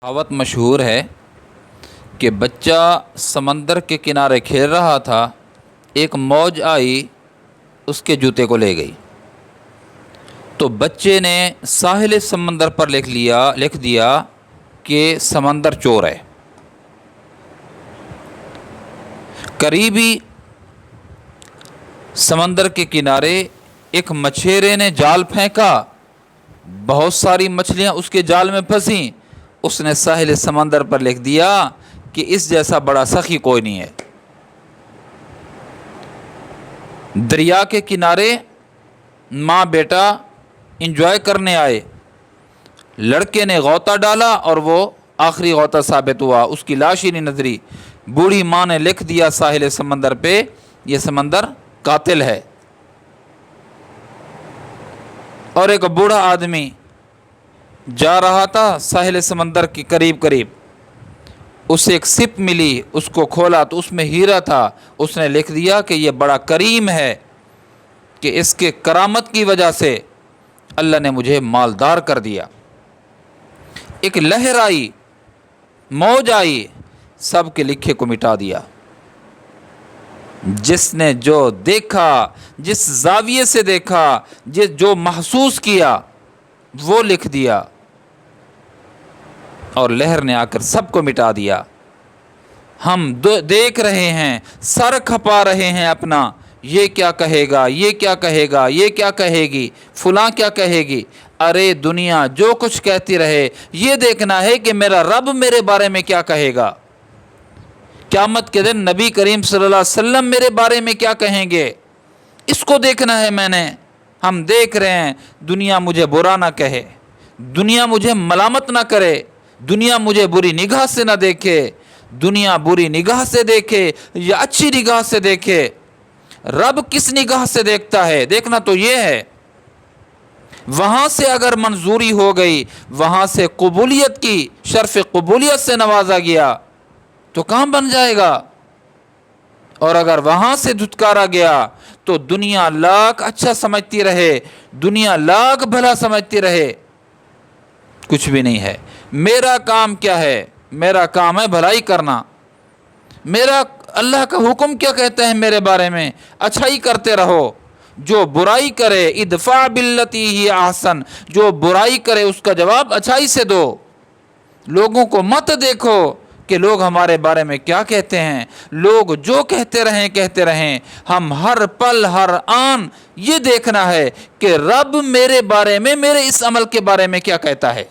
कहावत मशहूर है कि बच्चा समंदर के किनारे खेल रहा था, एक मौज आई उसके जूते को ले गई। तो बच्चे ने साहिल समंदर पर लिख दिया कि समंदर चोर है। करीबी समंदर के किनारे एक मछेरे ने जाल फेंका, बहुत सारी मछलियां उसके जाल में फंसी। उसने साहिल समंदर पर लिख दिया कि इस जैसा बड़ा सखी कोई नहीं है। दरिया के किनारे माँ बेटा एंजॉय करने आए, लड़के ने गौता डाला और वो आखिरी गौता साबित हुआ, उसकी लाश ही नहीं नजरी। बूढ़ी माँ ने लिख दिया साहिल समंदर पे, ये समंदर कातिल है। और एक बूढ़ा आदमी जा रहा था साहिल समंदर के करीब करीब, उसे एक सिप मिली, उसको खोला तो उसमें हीरा था। उसने लिख दिया कि ये बड़ा करीम है कि इसके करामत की वजह से अल्लाह ने मुझे मालदार कर दिया। एक लहर आई, मौज आई, सब के लिखे को मिटा दिया। जिसने जो देखा, जिस जाविये से देखा, जो महसूस किया, वो लिख दिया और लहर ने आकर सबको मिटा दिया। हम देख रहे हैं, सर खपा रहे हैं अपना, ये क्या कहेगा, ये क्या कहेगा, ये क्या कहेगी, फलां क्या कहेगी। अरे दुनिया जो कुछ कहती रहे, ये देखना है कि मेरा रब मेरे बारे में क्या कहेगा। क़यामत के दिन नबी करीम सल्लल्लाहु अलैहि वसल्लम मेरे बारे में क्या कहेंगे, इसको देखना है मैंने। हम देख रहे हैं, दुनिया मुझे बुरा ना कहे, दुनिया मुझे मलामत ना करे, दुनिया मुझे बुरी निगाह से ना देखे। दुनिया बुरी निगाह से देखे या अच्छी निगाह से देखे, रब किस निगाह से देखता है, देखना तो ये है। वहाँ से अगर मंजूरी हो गई, वहाँ से कबूलियत की शर्फ कबूलियत से नवाजा गया तो काम बन जाएगा। और अगर वहाँ से धुतकारा गया तो दुनिया लाख अच्छा समझती रहे, दुनिया लाख भला समझती रहे, कुछ भी नहीं है। मेरा काम क्या है? मेरा काम है भलाई करना। मेरा अल्लाह का हुक्म क्या कहता है मेरे बारे में? अच्छाई करते रहो। जो बुराई करे, इदफा बिल्लती ही आहसन, जो बुराई करे उसका जवाब अच्छाई से दो। लोगों को मत देखो कि लोग हमारे बारे में क्या कहते हैं। लोग जो कहते रहें, हम हर पल हर आन ये देखना है कि रब मेरे बारे में, मेरे इस अमल के बारे में क्या कहता है।